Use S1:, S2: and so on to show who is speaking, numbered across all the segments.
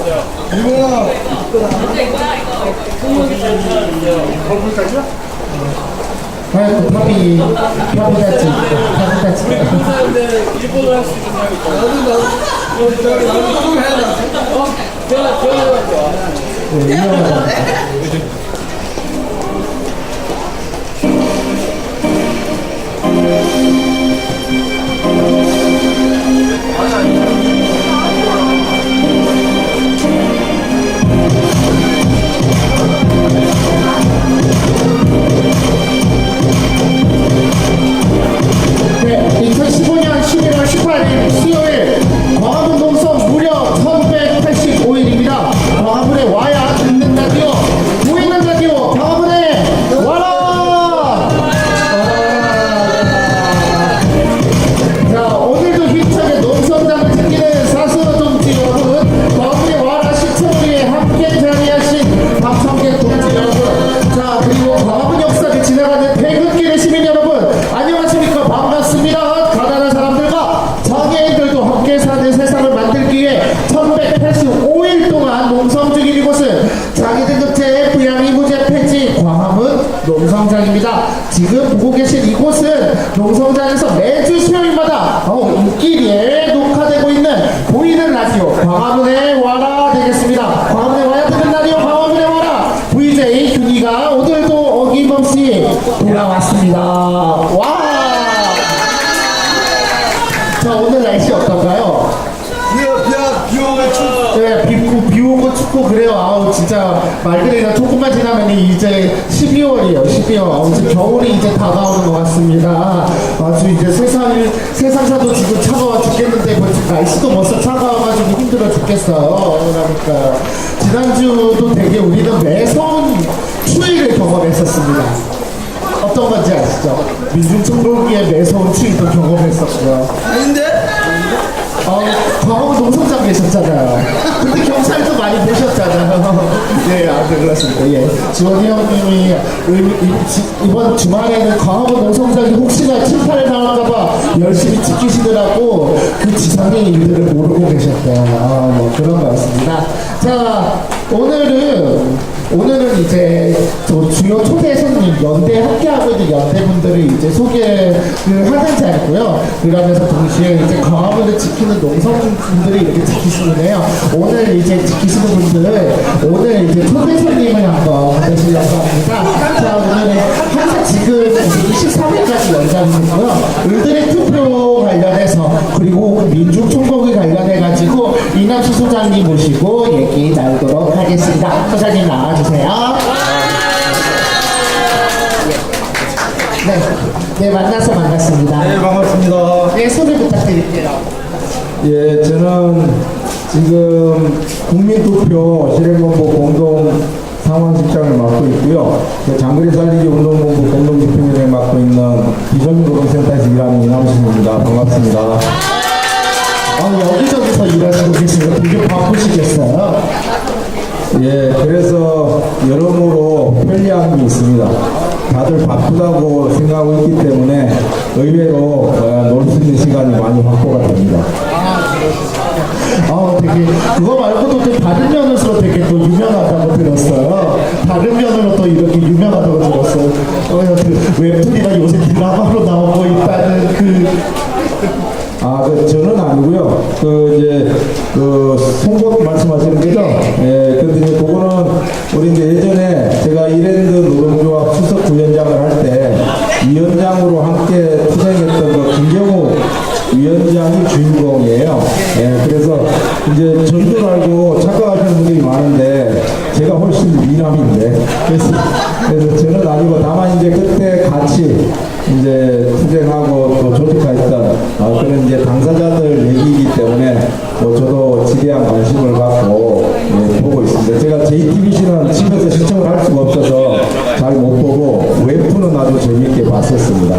S1: 이거야.
S2: 거기까지요? 아이고 파비다치
S1: 일본어 할 수 있는 사람이 있다. 나도 해야 돼. 제가
S2: 네, 2015년 11월 18일 수요일 광화문 농성 무려 1185일입니다. 광화문에 와야 듣는 라디오, 보이는 라디오, 광화문에 와라! 자, 오늘도 힘차게 농성장을 지키는 사수동지 여러분, 광화문에 와라 시청리에 함께 자리하신 박성객 동지 여러분, 자, 그리고 광화문 역사를 지나가는 태극기의 시민 여러분, 안녕하십니까? 반갑습니다. 가난한 사람들과 장애인들도 함께 사는 세상을 만들기 위해 1185일 동안 농성 중인 이곳은 장애등급제 부양이 무제 폐지 광화문 농성장입니다. 지금 보고 계신 이곳은 농성장에서 매주 수요일마다 인기리에 녹화되고 있는 보이는 라디오 광화문에 와라 되겠습니다. 광화문에 와야 되는 라디오 광화문에 와라 VJ 균이가 오늘도 어김없이 돌아왔습니다. 와! 자, 오늘 날씨 어떤가요?
S1: 비 오고 춥고.
S2: 네, 비 오고 춥고 그래요. 아우, 진짜 말 그대로 조금만 지나면 이제 12월이에요. 12월. 아우, 이제 겨울이 이제 다가오는 것 같습니다. 아주 이제 세상사도 지금 차가워 죽겠는데 벌써 날씨도 벌써 차가워가지고 힘들어 죽겠어요. 그러니까 지난주도 되게 우리는 매서운 추위를 경험했었습니다. 어떤 건지 아시죠? 민중천국기의 매서운 추위도 경험했었고요.
S1: 아닌데?
S2: 광화문 농성장 계셨잖아요. 근데 경찰도 많이 보셨잖아요. 네, 네, 그렇습니다. 예. 지원이 형님이 이번 주말에는 광화문 농성장이 혹시나 침탈을 당할까봐 열심히 지키시느라고 그 지상의 일들을 모르고 계셨대요. 뭐 그런 것 같습니다. 자, 오늘은 이제 주요 초대 손님, 연대 함께하고 있는 연대분들을 이제 소개를 하는 자리고요. 그러면서 동시에 이제 광화문을 지키는 농성분들이 이렇게 지키시는데요. 오늘 이제 지키시는 분들, 오늘 이제 초대 손님을 한번 모시려고 합니다. 자, 오늘은 항상 지금 23일까지 연장이고요. 을들의 투표 관련해서 그리고 민중총국에 관련해가지고 이남수 소장님 모시고 얘기 나누도록 하겠습니다. 소장님 나와주세요. 네, 만나서 반갑습니다.
S1: 네, 반갑습니다.
S2: 네, 소개 부탁드릴게요.
S3: 예, 저는 지금 국민투표 실행본부 공동 상황실장을 맡고 있고요. 장거리 살리기 운동본부 공동대표를 맡고 있는 비전노동센터에서 일하는 이남순입니다. 반갑습니다.
S2: 여기저기서 일하시고 계시고 되게 바쁘시겠어요?
S3: 예, 그래서 여러모로 편리함이 있습니다. 다들 바쁘다고 생각하고 있기 때문에 의외로 놀 수 있는 시간이 많이 확보가 됩니다.
S2: 되게 그거 말고도 또 다른 면으로 되게 또 유명하다고 들었어요. 다른 면으로 또 이렇게 유명하다고 들었어요. 그 웹툰이나 요새 드라마로 나오고 있다는
S3: 저는 아니고요. 송곳 말씀하시는 거죠? 예, 근데 이제 그거는 우리 이제 예전에 제가 이랜드 노동조합 수석 부위원장을 할 때 위원장으로 함께 투쟁했던 그 김경우 위원장이 주인공이에요. 예, 그래서 이제 전줄 알고 착각하시는 분들이 많은데 제가 훨씬 미남인데 그래서 저는 아니고 다만 이제 그때 같이 이제 투쟁하고 또 조직했던 그런 이제 당사자들 얘기이기 때문에 저도 지대한 관심을 갖고 보고 있습니다. 제가 JTBC는 집에서 시청을 할 수가 없어서 잘 못 보고 웹툰은 아주 재미있게 봤었습니다.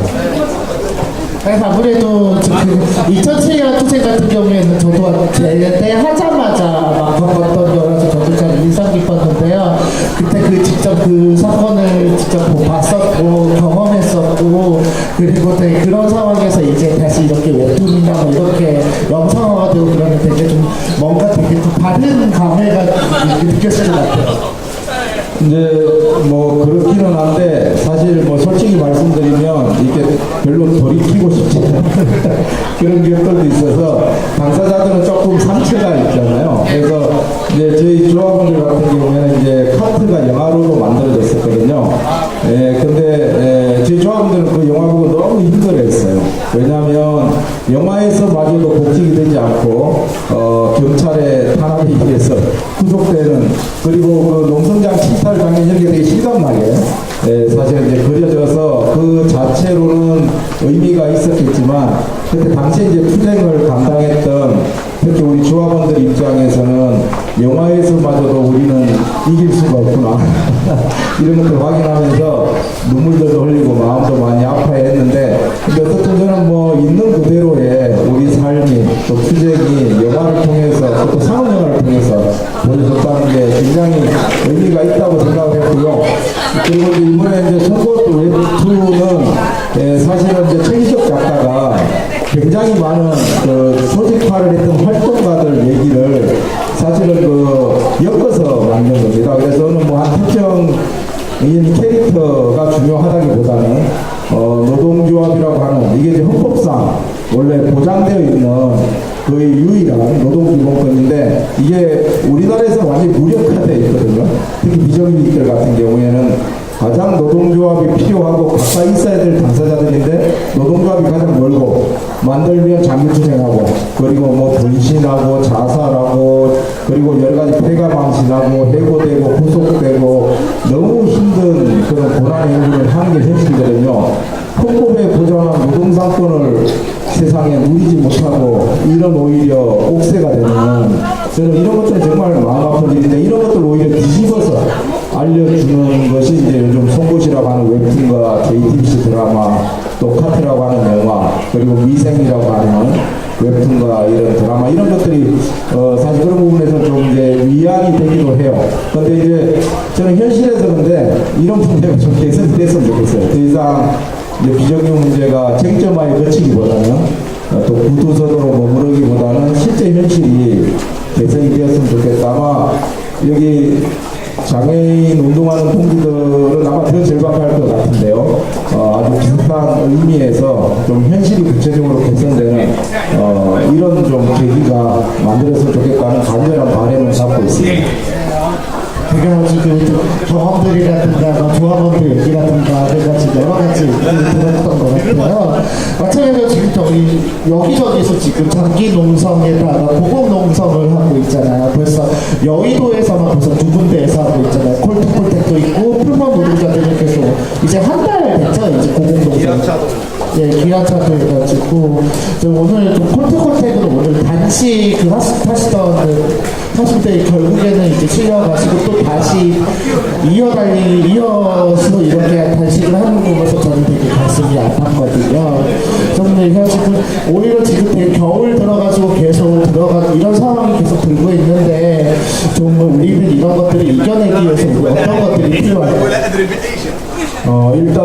S2: 아무래도 2007년 투쟁 같은 경우에는 저도 때 하자마자 막 겪었던 거라서 저도 참 인상 깊었는데요. 그때 직접 그 사건을 직접 봤었고 경험했었고 그리고 되게 그런 상황에서 이제 다시 이렇게 웹툰이나 뭐 이렇게 영상화가 되고 그러면 되게 좀 뭔가 되게 좀 다른 큰 감회가 느꼈을 것 같아요.
S3: 이제 뭐 그렇기는 한데 사실 뭐 솔직히 말씀드리면 이게 별로 돌이키고 싶지 않은 그런 기억들도 있어서 당사자들은 조금 상처가 있잖아요. 그래서 이제 저희 조합원들 같은 경우에는 이제 카트가 영화로도 만들어졌었거든요. 근데 저희 조합원들은 그 영화 보고 너무 힘들어했어요. 왜냐하면 영화에서마저도 복직이 되지 않고 경찰의 탄압에 의해서 구속되는, 그리고 그 농성장 침탈 장면 이런 게 되게 실감나게 사실 이제 그려져서 그 자체로는 의미가 있었겠지만, 그때 당시에 이제 투쟁을 감당했던 특히 우리 조합원들 입장에서는 영화에서마저도 우리는 이길 수가 없구나 이런 것들 확인하면서 눈물도 흘리고 마음도 많이 아파했는데, 근데 어쨌든 저는 뭐 있는 그대로의 우리 삶이 또 투쟁이 영화를 통해서 또 상업 영화를 통해서 보여줬다는 게 굉장히 의미가 있다고 생각을 했고요. 그리고 이제 이번에 이제 송곳 웹2는 사실은 이제 최희석 작가가 굉장히 많은 그 소집화를 했던 활동가들 얘기를 사실은 그 엮어서 만든 겁니다. 그래서 저는 뭐 한 특정인 캐릭터가 중요하다기보다는 노동조합이라고 하는, 이게 이제 헌법상 원래 보장되어 있는 거의 유일한 노동기본권인데, 이게 우리나라에서 완전히 무력화되어 있거든요. 특히 비정규직들 같은 경우에는 가장 노동조합이 필요하고 가까이 있어야 될 당사자들인데, 노동조합이 가장 멀고, 만들면 장기투쟁하고, 그리고 뭐 분신하고 자살하고, 그리고 여러 가지 폐가망신하고, 해고되고, 구속되고, 너무 힘든 그런 고난의 행위를 하는 게 현실이거든요. 헌법에 보장한 노동상권을 세상에 누리지 못하고, 이런 오히려 옥새가 되는, 저는 이런 것들은 정말 마음 아픈 일인데, 이런 것들을 오히려 뒤집어서 알려주는 것이 이제 요즘 송곳이라고 하는 웹툰과 JTBC 드라마, 또 카트라고 하는 영화, 그리고 미생이라고 하는 웹툰과 이런 드라마, 이런 것들이 사실 그런 부분에서 좀 이제 위안이 되기도 해요. 근데 이제 저는 현실에서 근데 이런 문제가 좀 개선이 됐으면 좋겠어요. 더 이상 이제 비정규 문제가 쟁점화에 그치기보다는 또 구두선으로 머무르기보다는 실제 현실이 개선이 되었으면 좋겠다. 아마 여기 장애인 운동하는 동기들은 아마 더 절박할 것 같은데요. 아주 비슷한 의미에서 좀 현실이 구체적으로 개선되는 이런 좀 계기가 만들어서 좋겠다는 간절한 바람을 갖고 있습니다.
S2: 제가 지금 경험들이라든가 뭐 조합원들 얘기라든가 그래가지고 여러 가지 얘기를 들었던 것 같아요. 마찬가지로 지금 저희 여기저기서 지금 장기 농성에다가 고급 농성을 하고 있잖아요. 벌써 여의도에서만 벌써 두 군데에서 하고 있잖아요. 콜트콜텍도 있고 풀먼 노동자들이 계속 이제 한 달 됐죠. 이제 고급 농성. 예, 기아차도 해가지고 오늘 좀 콜트콜텍은 오늘 단시 그 하실 때 결국에는 이제 실려가시고 또 다시 이어서 이렇게 단식을 하는 거 보면서 저는 되게 가슴이 아팠거든요. 저는 해가지고 오히려 지금 되게 겨울 들어가지고 계속 이런 상황이 계속 들고 있는데 정말 우리는 이런 것들을 이겨내기 위해서 어떤 것들이 필요할까요?
S3: 일단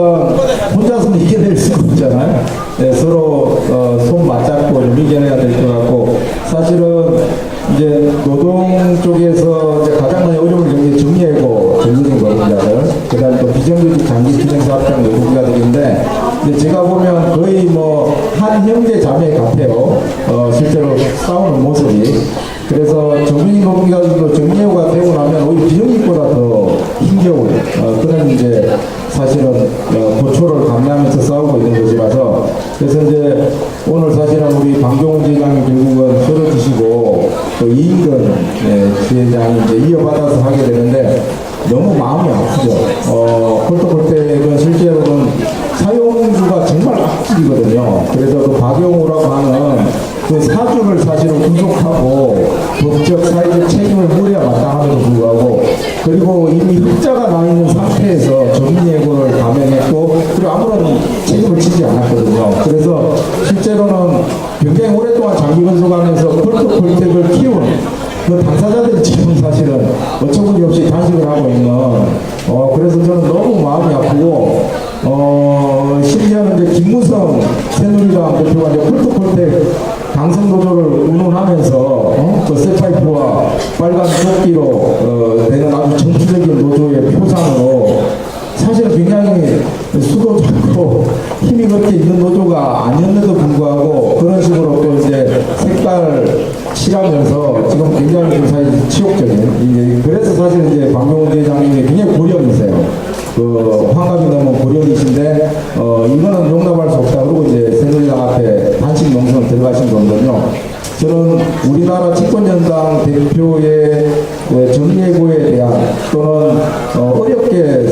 S3: 혼자서는 이겨낼 수 없잖아요. 네, 서로 손 맞잡고 좀 이겨내야 될 것 같고, 사실은 이제 노동 쪽에서 이제 가장 많이 어려운 게 정리해고 전문직 노동자들, 그다음에 또 비정규직 장기 투쟁사업장 노동자들인데, 이제 제가 보면 거의 뭐 한 형제 자매 같아요. 실제로 싸우는 모습이. 그래서 정규직 노동자들도 정리해고가 되고 나면 오히려 비정규직보다 더 힘겨운 그런 이제 사실은 고초를 감내하면서 싸우고 있는 것이라서, 그래서 이제 오늘 사실은 우리 방종훈 지회장이 결국은 쓰러지시고 또 이인근 지회장이 이제 이어받아서 하게 되는데 너무 마음이 아프죠. 콜트콜텍은 실제로는 사용주가 정말 악질이거든요. 그래서 그 박용우라고 하는 그 사주를 사실은 구속하고 법적 사회적 책임을 물어야 마땅함에도 불구하고, 그리고 이미 흑자가 나 있는 상태에서 정리해고를 감행했고, 그리고 아무런 책임을 지지 않았거든요. 그래서 실제로는 굉장히 오랫동안 장기근속하면서 콜트콜텍을 키운 그 당사자들이 지금 사실은 어처구니 없이 단식을 하고 있는, 그래서 저는 너무 마음이 아프고, 심지어는 이제 김무성 새누리당 대표가 이제 콜트콜텍 강성 노조를 운운하면서 그 쇠파이프와 빨간 조끼로 되는 아주 정치적인 노조의 표상으로 사실은 굉장히 수도 좋고 힘이 그렇게 있는 노조가 아니었는데도 불구하고 그런 식으로 또 이제 색깔 칠하면서 지금 굉장히 좀 사실 치욕적인 그래서 사실 이제 박용훈 대장님이 굉장히 고령이세요. 그 환갑이 넘은 고령이신데 이거는 용납할 수 없다 그러고 이제 새누리당 앞에 단식 농성 들어가신 거거든요. 저는 우리나라 집권연당 대표의 정예고에 대한 또는 어렵게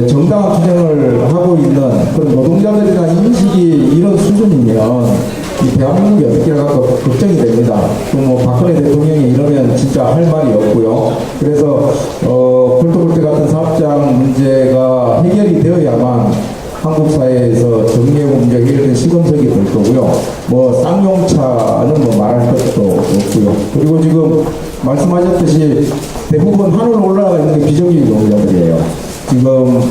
S3: 정당한 투쟁을 하고 있는 그런 노동자들에 대한 인식이 이런 수준이면 이 대한민국이 어떻게 할까 걱정이 됩니다. 또 뭐 박근혜 대통령이 이러면 진짜 할 말이 없고요. 그래서 폴토볼트 같은 사업장 문제가 해결이 되어야만 한국 사회에서 정예고 문제가 해결된 시금석이 될 거고요. 뭐 쌍용차는 뭐 말할 것도 없고요. 그리고 지금 말씀하셨듯이 대부분 하늘로 올라가 있는 게 비정규직 노동자들이에요. 지금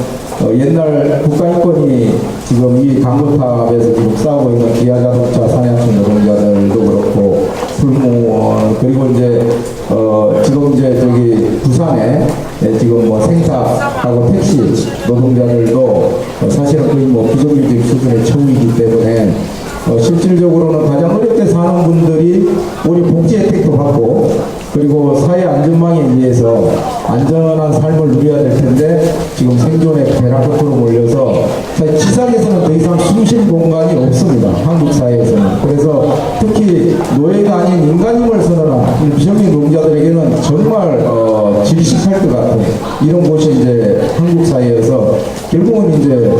S3: 옛날 국가인권이 지금 이 강도탑에서 지금 싸우고 있는 기아자동차 산양청 노동자들도 그렇고 풀무원 그리고 이제 지금 이제 저기 부산에 지금 뭐 생사하고 택시 노동자들도 사실은 거의 뭐 비정규직 수준의 처우이기 때문에 실질적으로는 가장 어렵게 사는 분들이 우리 복지 혜택도 받고 그리고 사회 안전망에 의해서 안전한 삶을 누려야 될 텐데 지금 생존의 벼락 끝으로 몰려서 사실 지상에서는 더 이상 숨쉴 공간이 없습니다. 한국 사회에서는. 그래서 특히 노예가 아닌 인간임을 선언한 비정규직 노동자들에게는 정말 질식할 것 같은 이런 곳이 이제 한국 사회여서 결국은 이제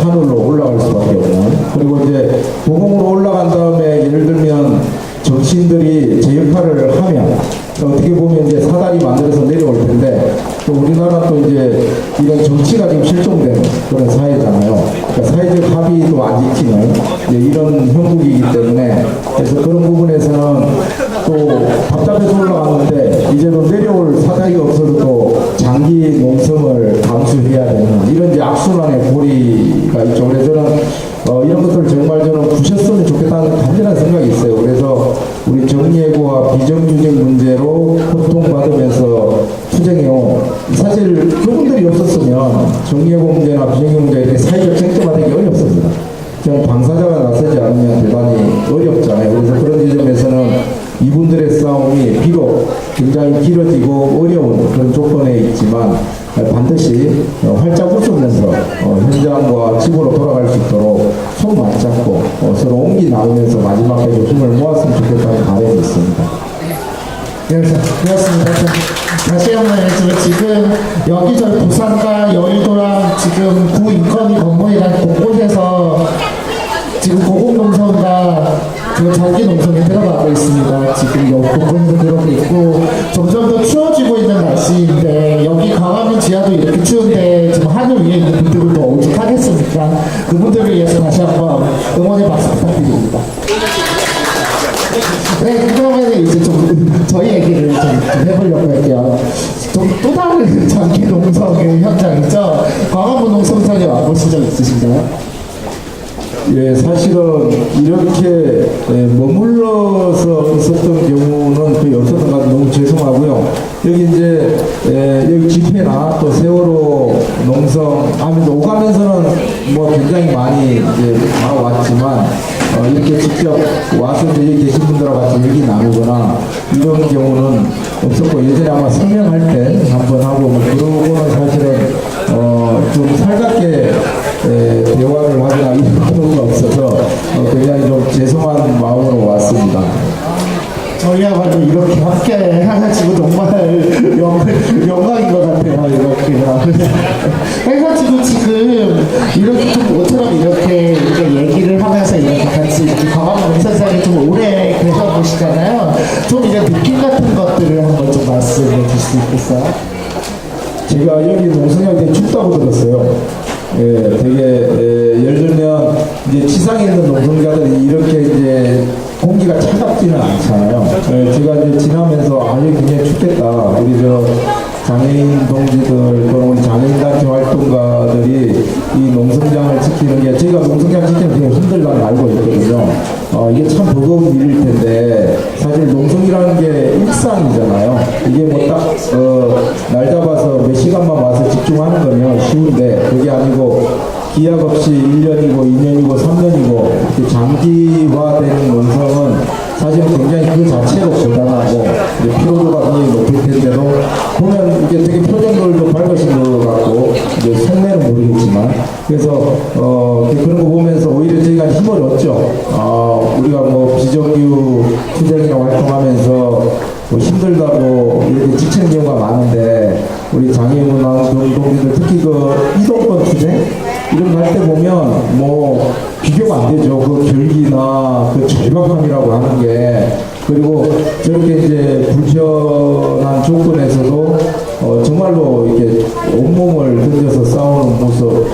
S3: 하늘로 올라갈 수밖에 없는 그리고 이제 고공으로 올라간 다음에 예를 들면 정치인들이 제 역할을 하면 어떻게 보면 이제 사다리 만들어서 내려올 텐데 또 우리나라 또 이제 이런 정치가 지금 실종되는 그런 사회잖아요. 그러니까 사회적 합의도 안 지키는 이런 형국이기 때문에 그래서 그런 부분에서는 또 답답해서 올라가는데 이제는 내려올 사다리가 없어도 또 장기 농성을 감수해야 되는 이런 이제 악순환의 고리가 있죠. 그래서 저는 이런 것들을 정말 저는 부셨으면 좋겠다는 간절한 생각이 있어요. 그래서 우리 정예고와 비정규직 문제로 고통받으면서 투쟁해온 사실 그분들이 없었으면 정예고 문제나 비정규직 문제에 사회적 쟁점화되기 어렵습니다. 저는 당사자가 나서지 않으면 대단히 어렵잖아요. 그래서 그런 지점에서는 이분들의 싸움이 비록 굉장히 길어지고 어려운 그런 조건에 있지만 반드시 활짝 웃으면서 현장과 집으로 돌아갈 수 있도록 손 맞잡고 서로 온기 나누면서 마지막까지 힘을 모았으면 좋겠다는 바람이 있습니다.
S2: 네, 그렇습니다. 다시 한번 지금 여기저기 부산과 여의도랑 지금 구인건위 건물이랑 곳곳에서 지금 고공농성과 그 전기농성에 들어가고 있습니다. 지금 곳곳에서 들어오고 있고 점점 더 추워지고 있는 날씨인데 여기 광화문 지하도 이렇게 추운데 지금 하늘 위에 있는 분들도 오죽하겠습니까? 그분들을 위해서 다시 한번 응원의 박수 부탁드립니다. 네, 그러면 이제 좀 저희 얘기를 좀 해보려고 할게요. 또 다른 전기 농성의 현장이죠. 광화문 농성장에 와보신 적 있으신가요?
S3: 예, 사실은 이렇게 머물러서 있었던 경우는 거의 없었던 것 같아요. 너무 죄송하고요. 여기 이제 여기 집회나 또 세월호 농성 하면서 오가면서는 뭐 굉장히 많이 이제 왔지만 이렇게 직접 와서 여기 계신 분들하고 같이 얘기 나누거나 이런 경우는 없었고 예전에 아마 설명할 때 한번 하고 뭐 그러고는 사실은 좀 살갑게 대화를 하거나 이런 경우가 없어서 굉장히 좀 죄송한 마음으로 왔습니다.
S2: 저희야말로 이렇게 함께 해가지고 정말 영광인 것 같아요. 이렇게 해가지고 지금 이렇게 좀 모처럼 이렇게 얘기를 하면서 이렇게 같이 이렇게 광화문 농성장에 좀 오래 계셔보시잖아요. 좀 이제 느낌 같은 것들을 한번 좀 말씀해 주실 수 있겠어요?
S3: 제가 여기 농성장이 되게 춥다고 들었어요. 예, 되게 예를 들면 이제 지상에 있는 농성자들이 이렇게 이제 공기가 차갑지는 않잖아요. 예, 제가 이제 지나면서 여기 굉장히 춥겠다. 우리 저 장애인 동지들 또는 우리 장애인단체 활동가들이 이 농성장을 지키는 게 저희가 농성장 지키는 게 되게 힘들다는 걸 알고 있거든요. 이게 참 버거운 일일 텐데 사실 농성이라는 게 일상이잖아요. 이게 뭐 딱 날 잡아서 몇 시간만 와서 집중하는 거면 쉬운데 그게 아니고 기약 없이 1년이고 2년이고 3년이고 이렇게 장기화되는 농성은 사실 굉장히 그 자체로 고단하고 피로도가 굉장히 높을 텐데도 보면 이게 되게 표정들도 밝으신 것 같고 이제 속내는 모르겠지만 그래서 그런 거 보면서 오히려 저희가 힘을 얻죠. 우리가 뭐 비정규 투쟁이라고 활동하면서 뭐 힘들다고 이렇게 지치는 경우가 많은데 우리 장애인문화 동료들 특히 그 이동권 투쟁 이런 거 할 때 보면 뭐 비교가 안 되죠. 그 결기나 그 절박함이라고 하는 게 그리고 저렇게 이제 불편한 조건에서도 정말로 이렇게 온몸을 던져서 싸우는 모습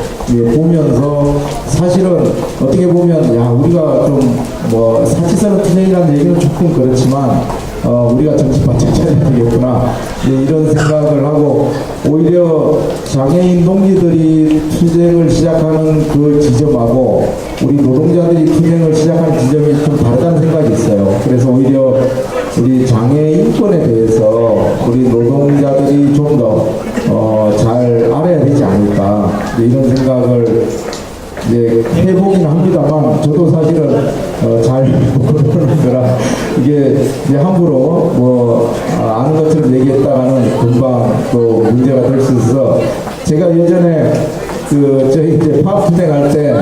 S3: 보면서 사실은 어떻게 보면 야 우리가 좀 뭐 사치스러운 투쟁이라는 얘기는 조금 그렇지만 우리가 정신 바짝 차려야 되겠구나 이런 생각을 하고 오히려 장애인 동지들이 투쟁을 시작하는 그 지점하고 우리 노동자들이 투쟁을 시작하는 지점이 좀 다르다는 생각이 있어요. 그래서 오히려 우리 장애 인권에 대해서 우리 노동자들이 좀 더 잘 알아야 되지 않을까 이런 생각을 이제 해보긴 합니다만 저도 사실은 잘 모르는 거라 이게 이제 함부로 뭐 아는 것처럼 얘기했다가는 금방 또 문제가 될 수 있어서 제가 예전에 저희 이제 팝 투쟁할 때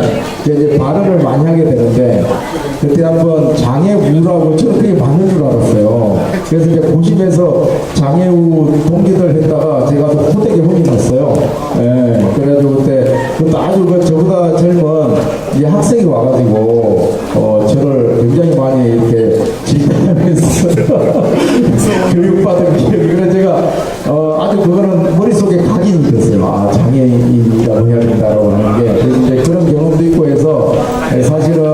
S3: 이제 발언을 많이 하게 되는데 그때 한번 장애우라고 저는 그게 맞는 줄 알았어요. 그래서 이제 고집에서 장애우 동기들 했다가 제가 또 호되게 혼이 났어요. 예, 그래가지고 그때 아주 저보다 젊은 이제 학생이 와가지고 저를 굉장히 많이 이렇게 질타하면서 교육받은 기억이 그래서 제가 아주 그거는 머릿속에 각인이 됐어요. 장애인이라고 해야 된다고 하는 게 그래서 이제 그런 경험도 있고 해서 사실은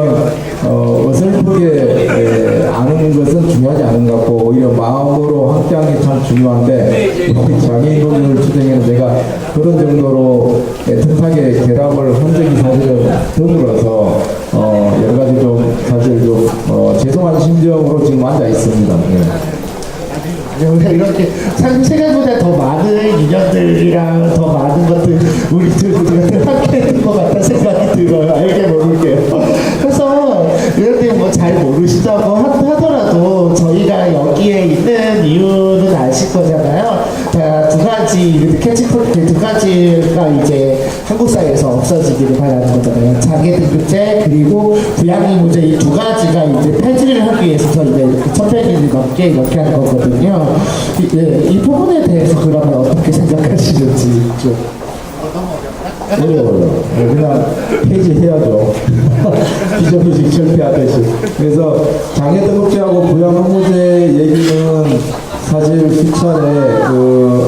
S3: 어설프게 아는 것은 중요하지 않은 것 같고 오히려 마음으로 함께하는 게 참 중요한데 장애인 동료들 투쟁에는 제가 그런 정도로 애틋하게 결합을 한 적이 사실은 드물어서 여러 가지 좀 사실 좀 죄송한 심정으로 지금 앉아 있습니다.
S2: 우리가 이렇게 생각보다 더 많은 인연들이랑 더 많은 것들 우리 둘이 함께 했던 것 같다는 생각이 들어요. 알게 모르게요. 그래서 이런데 뭐 잘 모르시다고 하더라도 저희가 여기에 있는 이유는 아실 거잖아요. 자, 두 가지 캐치포인트 두 가지가 이제 한국 사회에서 없어지기를 바라는 거잖아요. 장애 등급제 그리고 부양이 문제 이 두 가지가 이제 폐지를 하기 위해서 저희가 이렇게 1,100일 넘게 이렇게 하는 거거든요. 이 부분에 대해서 그러면 어떻게 생각하시는지 좀.
S3: 어려워요. 그냥 폐지해야죠. 비정규직 철폐하듯이. 그래서 장애등급제하고 부양의무제 얘기는 사실 수차례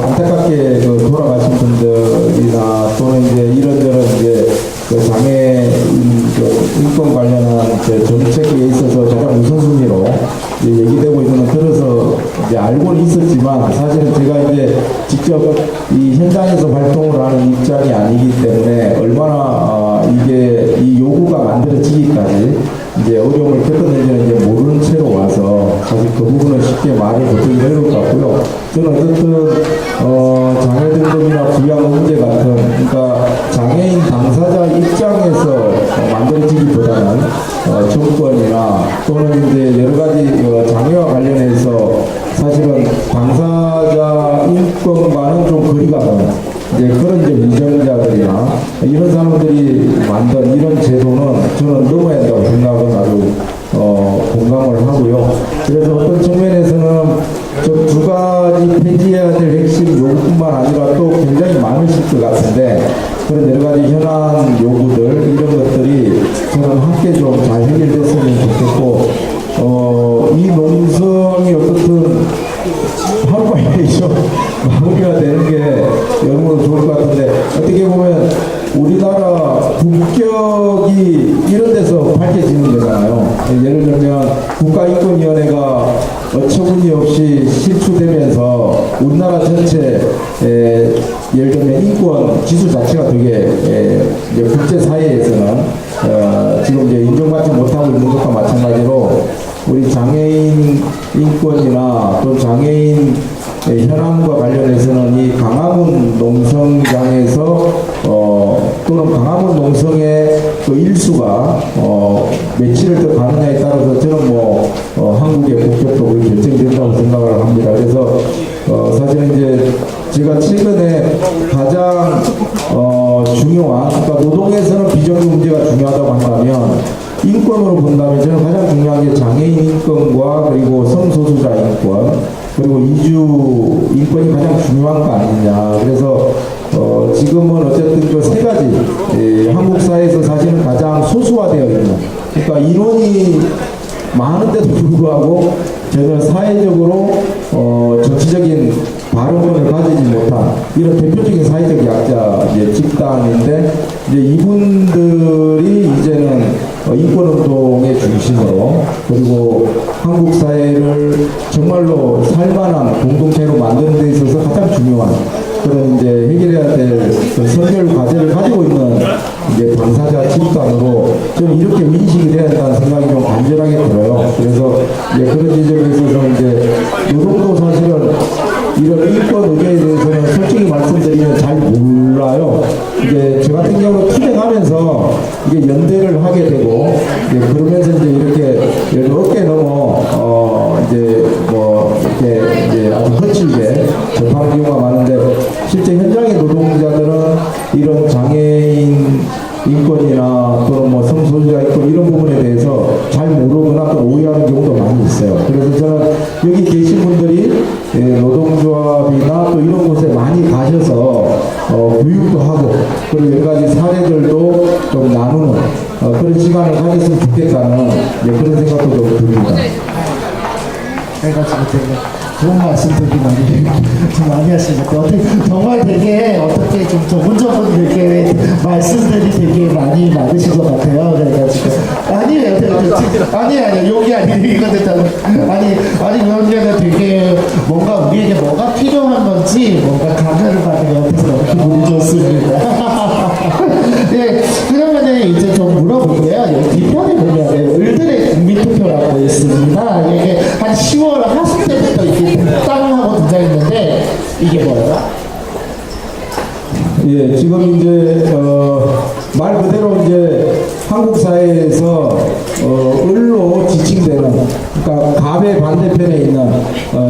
S3: 안타깝게 돌아가신 분들이나 또는 이제 이런저런 이제 장애인 인권 관련한 정책에 있어서 가장 우선순위로 얘기되고 있는 건 들어서 이제 알고는 있었지만 사실은 제가 이제 직접 이 현장에서 활동을 하는 입장이 아니기 때문에 얼마나 이게 이 요구가 만들어지기까지 이제 어려움을 겪었는지는 이제 모르는 채로 와서 사실 그 부분은 쉽게 말을 못하기 어려울 것 같고요. 저는 어쨌든 장애등급이나 부양의무제 같은 그러니까 장애인 당사자 입장에서 만들어지기보다는 정권이나 또는 이제 여러 가지 장애와 관련해서 사실은 당사자 인권과는 좀 거리가 먼 이제 그런 이제 위정자들이나 이런 사람들이 만든 이런 제도는 저는 넘어야 한다고 생각은 아주 공감을 하고요. 그래서 어떤 측면에서는 저 두 가지 폐지해야 될 핵심 요구뿐만 아니라 또 굉장히 많으실 것 같은데 그런 여러 가지 현안 요구들 이런 것들이 저는 함께 좀 잘 해결됐으면 좋겠고 이 농성이 어떻든 하루빨리 좀 마무리가 되는 게 너무 좋을 것 같은데 어떻게 보면 우리나라 국격이 이런 데서 밝혀지는 거잖아요. 예를 들면 국가인권위원회가 어처구니 없이 실추되면서 우리나라 전체 예를 들면 인권 지수 자체가 되게 국제사회에서는 지금 이제 인정받지 못하고 있는 것과 마찬가지로 우리 장애인 인권이나 또 장애인 현황과 관련해서는 이 강화문 농성장에서 또는 강화문 농성의 그 일수가 며칠을 더 가느냐에 따라서 저는 한국의 국격도 결정된다고 생각을 합니다. 그래서 사실은 이제 제가 최근에 가장 중요한, 그러니까 노동에서는 비정규 문제가 중요하다고 한다면 인권으로 본다면 저는 가장 중요한 게 장애인 인권과 그리고 성소수자 인권 그리고 이주 인권이 가장 중요한 거 아니냐. 그래서 지금은 어쨌든 그 세 가지 한국 사회에서 사실은 가장 소수화되어 있는, 그러니까 인원이 많은데도 불구하고 전혀 사회적으로 정치적인 발언권을 가지지 못한 이런 대표적인 사회적 약자 집단인데, 이제 이분들이 이제는 인권운동의 중심으로 그리고 한국 사회를 정말로 살만한 공동체로 만드는 데 있어서 가장 중요한 그런 이제 해결해야 될 선결 과제를 가지고 있는 이제 당사자 집단으로 저는 이렇게 인식이 돼야 한다는 생각이 좀 간절하게 들어요. 그래서 이제 그런 지점에 있어서 이제 노동도 사실은 이런 인권 의제에 대해서는 솔직히 말씀드리면 잘 몰라요. 이제 저 같은 경우 투쟁하면서 이게 연대를 하게 되고 이제 그러면서 이제 이렇게 어깨 넘어 이제 이렇게 이제 아주 거칠게 접하는 경우가 많은데, 실제 현장의 노동자들은 이런 장애인 인권이나 또는 성소수자 인권 이런 부분에 대해서 잘 모르거나 또 오해하는 경우도 많이 있어요. 그래서 저는 여기 계신 분들이 노동조합이나 또 이런 곳에 많이 가셔서 교육도 하고 그리고 여러 가지 사례들도 좀 나누는 그런 시간을 가졌으면 좋겠다는 그런 생각도 좀 듭니다.
S2: 해가지고 되게 좋은 말씀 되게 많이 하시니까 정말 되게 어떻게 좀 전문적으로 되게 말씀들이 되게 많이 많으신 것 같아요. 그래가지고 아니에요 여기 아니에요 이거 됐잖아. 아니 그런데는 되게 뭔가 우리에게 뭐가 필요한 건지 뭔가 강연을 받는 것 같아서 너무 기분이 좋습니다. 네, 그러면은 이제 좀 물어볼게요. 여기 뒤편에 보면 을들의 국민투표라고 있습니다. 이게 한 10월 하순 때부터 이게 땅 하고 등장했는데 이게 뭐예요?
S3: 예, 지금 이제 말 그대로 이제 한국 사회에서 을로 지칭되는, 그러니까 갑의 반대편에 있는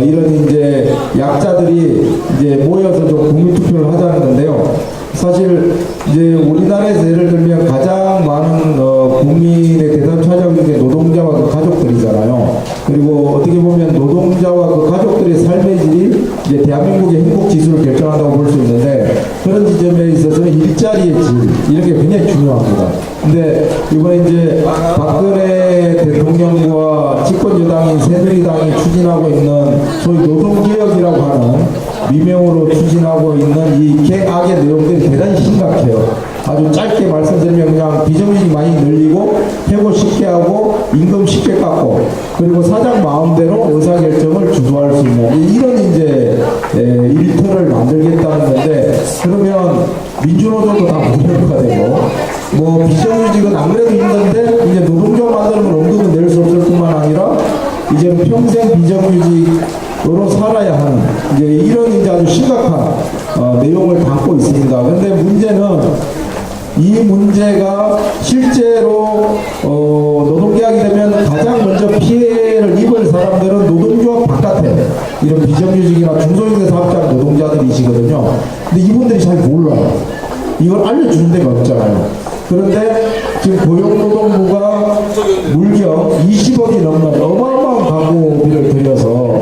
S3: 이런 이제 약자들이 이제 모여서 좀 국민투표를 하자는 건데요. 사실 이제 우리나라에서 예를 들면 가장 많은 국민의 대상 차지하고 있는 게 노동자와 그 가족들이잖아요. 그리고 어떻게 보면 노동자와 그 가족들의 삶의 질이 이제 대한민국의 행복 지수를 결정한다고 볼 수 있는데, 그런 지점에 있어서는 일자리의 질 이런 게 굉장히 중요합니다. 근데 이번에 이제 박근혜 대통령과 집권여당인 새누리당이 추진하고 있는 소위 노동개혁이라고 하는 미명으로 추진하고 있는 이 개악의 내용들이 대단히 심각해요. 아주 짧게 말씀드리면 그냥 비정규직 많이 늘리고 해고 쉽게 하고 임금 쉽게 깎고 그리고 사장 마음대로 의사결정을 주도할 수 있는 이런 이제 일터를 만들겠다는 건데, 그러면 민주노조도 다 무효가 되고 비정규직은 안 그래도 힘든데 이제 노동조 만들면 원금을 낼 수 없을 뿐만 아니라 이제는 평생 비정규직으로 살아야 하는 이제 이런 이제 아주 심각한 내용을 담고 있습니다. 그런데 문제는 이 문제가 실제로 노동계약이 되면 가장 먼저 피해를 입을 사람들은 노동조합 바깥에 이런 비정규직이나 중소형제 사업자 노동자들이시거든요. 근데 이분들이 잘 몰라요. 이걸 알려주는 데가 없잖아요. 그런데 지금 고용노동부가 물경 20억이 넘는 어마어마한 광고비를 들여서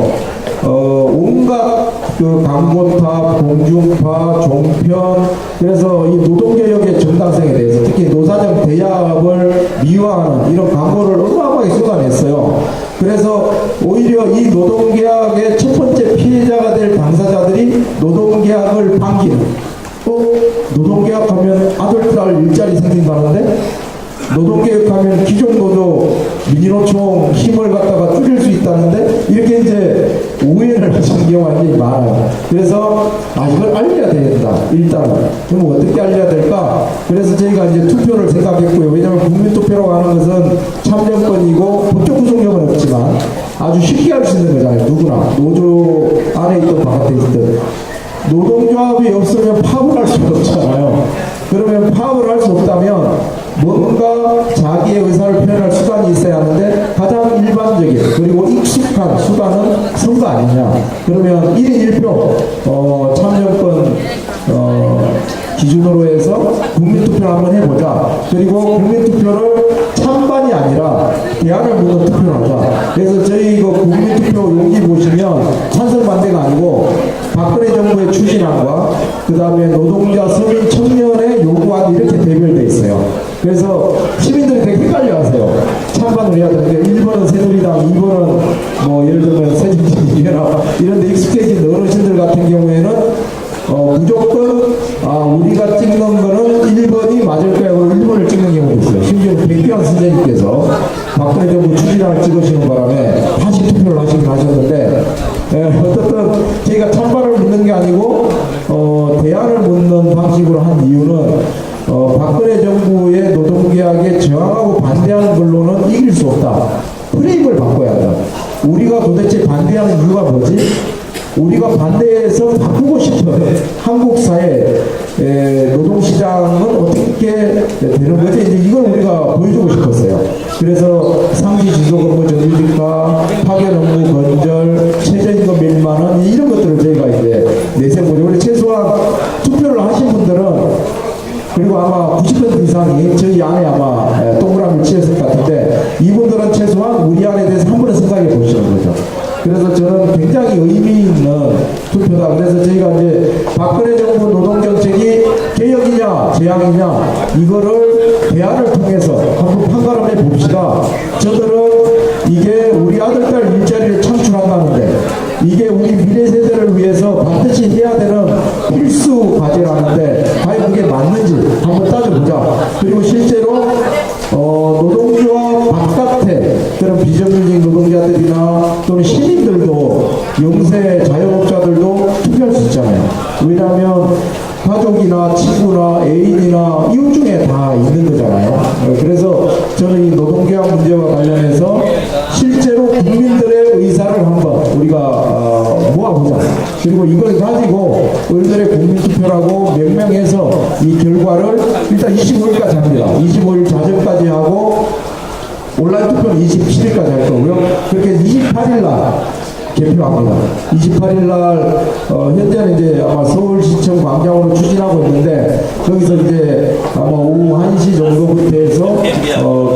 S3: 온갖 그 강권파, 공중파, 종편, 그래서 이 노동개혁의 정당성에 대해서 특히 노사정 대야업을 미화하는 이런 광고를 어마어마하게 쏟아냈어요. 그래서 오히려 이 노동계약의 첫 번째 피해자가 될 당사자들이 노동계약을 반기는, 노동계약하면 아들, 딸 일자리 생긴다는데 노동계약하면 기존 노조 민주노총 힘을 갖다가 줄일 수 있다는데 이렇게 이제 오해를 하시는 경우가 굉장히 많아요. 그래서 이걸 알려야 된다. 일단은 그럼 어떻게 알려야 될까? 그래서 저희가 이제 투표를 생각했고요. 왜냐하면 국민투표라고 하는 것은 참여권이고 법적 구속력은 없지만 아주 쉽게 할 수 있는 거잖아요. 누구나 노조 안에 있든 바깥에 있든 노동조합이 없으면 파업을 할 수가 없잖아요. 그러면 파업을 할 수 없다면 뭔가 자기의 의사를 표현할 수단이 있어야 하는데 가장 일반적인 그리고 익숙한 수단은 선거 아니냐. 그러면 1인 1표 참여권 기준으로 해서 국민투표를 한번 해보자. 그리고 국민투표를 찬반이 아니라 대안을 묻는 투표를 하자. 그래서 저희 이거 국민투표 용기 보시면 찬성 반대가 아니고 박근혜 정부의 추진안과 그 다음에 노동자, 서민, 청년의 요구안 이렇게 대별되어 있어요. 그래서 시민들이 되게 헷갈려 하세요. 찬반을 해야 되는데 1번은 새누리당, 2번은 뭐 예를 들면 새정치연합 이런 데 익숙해진 어르신들 같은 경우에는 무조건 우리가 찍는 거는 1번이 맞을 거야 하고 1번을 찍는 경우도 있어요. 심지어 백기환 선생님께서 박근혜 정부 추진안을 찍으시는 바람에 다시 투표를 하시긴 하셨는데 어쨌든 저희가 찬반을 묻는 게 아니고 대안을 묻는 방식으로 한 이유는 박근혜 정부의 노동계약에 저항하고 반대하는 걸로는 이길 수 없다. 프레임을 바꿔야 한다. 우리가 도대체 반대하는 이유가 뭐지? 우리가 반대해서 바꾸고 싶은 한국 사회 노동시장은 어떻게 되는 거지? 이제 이걸 우리가 보여주고 싶었어요. 그래서 상시 지속업무 정규직화, 파견 업무 건절, 최저임금 밀만원 이런 것들을 저희가 이제 내세우고 원래 최소한 투표를 하신 분들은 그리고 아마 90% 이상이 저희 안에 아마 동그라미를 치었을 것 같은데 이분들은 최소한 우리 안에 대해서 한 번은 생각해 보시는 거죠. 그래서 저는 굉장히 의미 있는 투표다. 그래서 저희가 이제 박근혜 정부 노동정책이 개혁이냐 재앙이냐 이거를 대안을 통해서 한번 판가름해 봅시다. 저들은 이게 우리 아들 딸 일자리를 창출한다는데 이게 우리 미래 세대를 위해서 반드시 해야 되는 필수 과제라는데 과연 그게 맞는지 한번 따져보자. 그리고 실제로 노동조합 바깥에 그런 비정규직 노동자들이나 또는 시민들도 영세 자영업자들도 투표할 수 있잖아요. 왜냐하면 가족이나 친구나 애인이나 이웃 중에 다 있는 거잖아요. 그래서 저는 이 노동계약 문제와 관련해서 실제로 국민들의 의사를 한번 우리가 모아보자. 그리고 이걸 가지고 오늘의 국민투표라고 명명해서 이 결과를 일단 25일까지 합니다. 25일 자정까지 하고 온라인 투표는 27일까지 할 거고요. 그렇게 28일날 개표합니다. 28일날 현재는 이제 아마 서울시청 광장으로 추진하고 있는데 거기서 이제 아마 오후 1시 정도부터 해서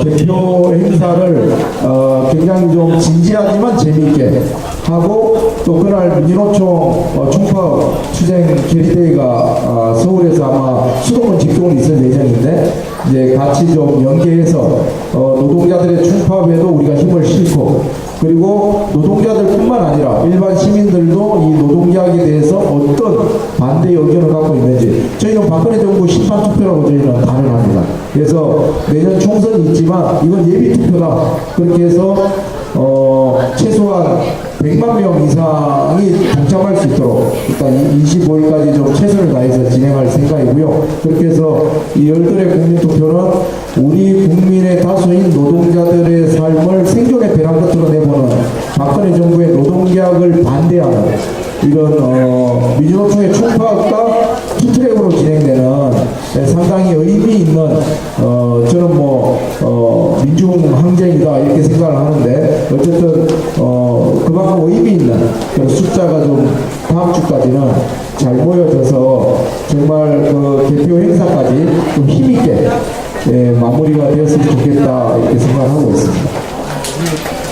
S3: 개표 행사를 굉장히 좀 진지하지만 재미있게 하고 또 그날 민주노총 충파 투쟁 결의대회가 서울에서 아마 수도권 집중으로 있을 예정인데 이제 같이 좀 연계해서 노동자들의 충파에도 우리가 힘을 싣고 그리고 노동자들뿐만 아니라 일반 시민들도 이 노동계약에 대해서 어떤 반대 의견을 갖고 있는지 저희는 박근혜 정부 심판투표라고 저희는 단언합니다. 그래서 내년 총선이 있지만 이건 예비투표다. 그렇게 해서 최소한 100만 명 이상이 동참할 수 있도록 일단 25일까지 좀 최선을 다해서 진행할 생각이고요. 그렇게 해서 이 열흘의 국민투표는 우리 국민의 다수인 노동자들의 삶을 생존의 벼랑끝으로 내보는 박근혜 정부의 노동계약을 반대하는 이런 민주노총의 총파가 투트랙으로 진행되는 상당히 의미 있는 저는 민중항쟁이다 이렇게 생각을 하는데 어쨌든 그만큼 의미 있는 그런 숫자가 좀 다음 주까지는 잘 모여져서 정말 그 개표 행사까지 좀 힘있게 마무리가 되었으면 좋겠다 이렇게 생각을 하고 있습니다.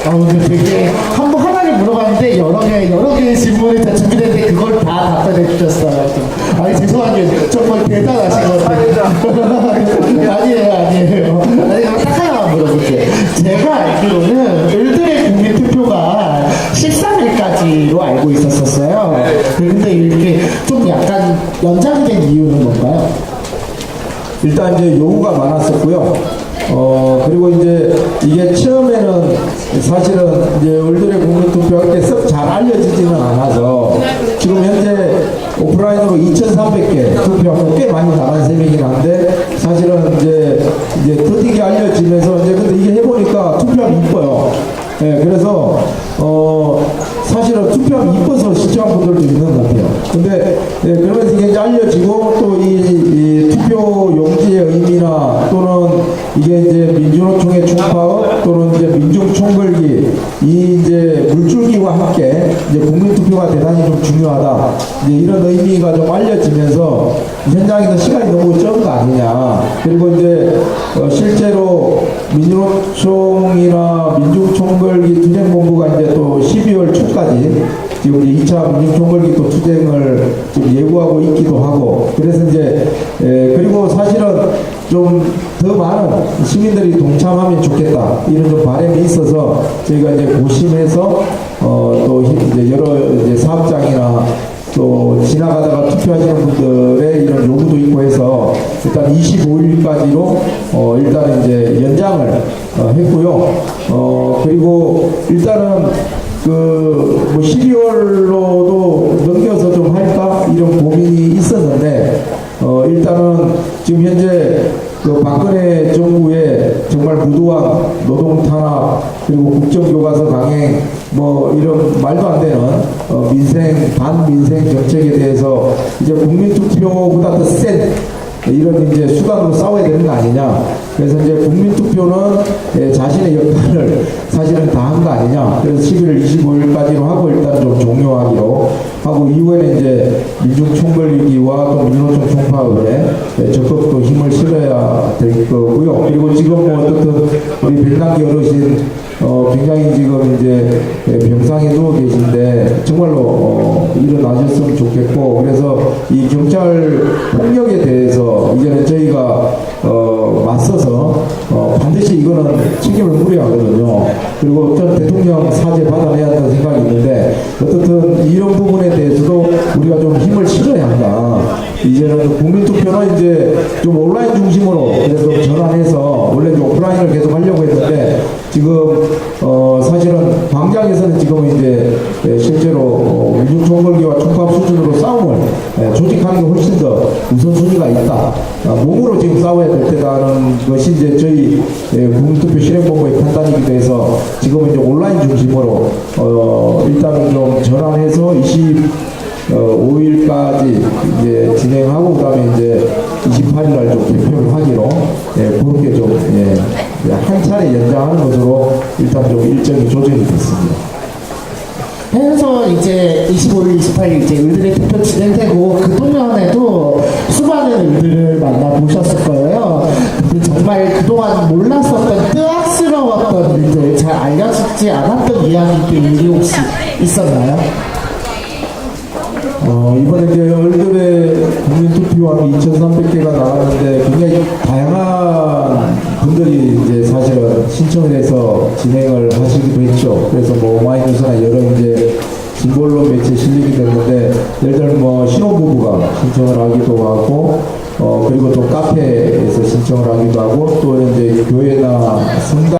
S2: 근데 되게 한번 하나를 물어봤는데 여러 개의 질문이 다 준비됐는데 그걸 다 답변해 주셨어요. 아니 죄송한데 정말 대단하신 것 같아요. 아니에요. 딱 하나만 물어볼게요. 제가 알기로는 을들의 국민투표가 13일까지로 알고 있었어요. 근데 이렇게 좀 약간 연장된 이유는 뭔가요?
S3: 일단 이제 요구가 많았었고요. 그리고 이제 이게 처음에는 사실은 이제 얼들의 국민투표가 이렇게 썩 잘 알려지지는 않아서 지금 현재 오프라인으로 2,300개 투표하고 꽤 많이 나간 셈이긴 한데 사실은 이제 더디게 알려지면서 이제 근데 이게 해보니까 투표하기 이뻐요. 예, 그래서 사실은 투표하기 이뻐서 시청한 분들도 있는 것 같아요. 근데 그러면서 이게 이제 알려지고 또 이 투표 용지의 의미나 또는 이게 이제 민주노총의 총파업 또는 이제 민중총궐기 이 이제 물줄기와 함께 이제 국민투표가 대단히 좀 중요하다 이제 이런 의미가 좀 알려지면서 현장에서 시간이 너무 적은 거 아니냐. 그리고 이제 실제로 민주노총이나 민중총궐기 투쟁본부가 이제 또 12월 초까지 지금 이제 2차 민중총궐기 또 투쟁을 지금 예고하고 있기도 하고 그래서 이제 그리고 사실은 좀 더 많은 시민들이 동참하면 좋겠다 이런 좀 바람이 있어서 저희가 이제 고심해서 또 이제 여러 이제 사업장이나 또 지나가다가 투표하시는 분들의 이런 요구도 있고 해서 일단 25일까지로 일단 이제 연장을 했고요. 그리고 일단은 뭐 12월로도 넘겨서 좀 할까 이런 고민이 있었는데 일단은 지금 현재 그 박근혜 정부의 정말 무도한 노동 탄압 그리고 국정교과서 강행 뭐 이런 말도 안 되는 반민생 정책에 대해서 이제 국민투표보다 더 센 이런 이제 수단으로 싸워야 되는 거 아니냐. 그래서 이제 국민투표는 자신의 역할을 사실은 다 한 거 아니냐. 그래서 11월 25일까지로 하고 일단 좀 종료하기로 하고 이후에는 이제 민중총궐기와 또 민주노총 총파업에 적극 또 힘을 실어야 될 거고요. 그리고 지금 뭐 어떻든 우리 백남기 어르신 굉장히 지금 이제 병상에 누워 계신데 정말로 일어나셨으면 좋겠고 그래서 이 경찰 폭력에 대해서 이제는 저희가 맞서서 반드시 이거는 책임을 물어야 하거든요. 그리고 전 대통령 사죄 받아내야 한다는 생각이 있는데 어떻든 이런 부분에 대해서도 우리가 좀 힘을 실어야 한다. 이제는 국민투표는 이제 좀 온라인 중심으로 그래서 전환해서 원래 좀 오프라인을 계속 하려고 했는데 지금 사실은 광장에서는 지금 이제 실제로 민중총궐기와 총파업 수준으로 싸움을 조직하는 게 훨씬 더 우선순위가 있다. 몸으로 지금 싸워야 될 때라는 것이 이제 저희 국민투표 실행본부의 판단이기도 해서 지금은 이제 온라인 중심으로 일단은 좀 전환해서 25일까지 이제 진행하고 그다음에 이제 28일날 좀 개표를 하기로 그렇게 좀 한 차례 연장하는 것으로 일단 좀 일정이 조정이 됐습니다.
S2: 해서 이제 25일, 28일 이제 을들의 투표 진행되고 그동안에도 수많은 을들을 만나보셨을 거예요. 근데 정말 그동안 몰랐었던 뜨악스러웠던 일들, 잘 알려지지 않았던 이야기들이 혹시 있었나요?
S3: 이번에 이제 얼굴에 국민투표함이 2,300개가 나왔는데 굉장히 다양한 분들이 이제 사실은 신청을 해서 진행을 하시기도 했죠. 그래서 뭐 오마이뉴스나 여러 이제 진보언론 매체에 실리게 됐는데 예를 들면 뭐 신혼부부가 신청을 하기도 하고 그리고 또 카페에서 신청을 하기도 하고 또 이제 교회나 성당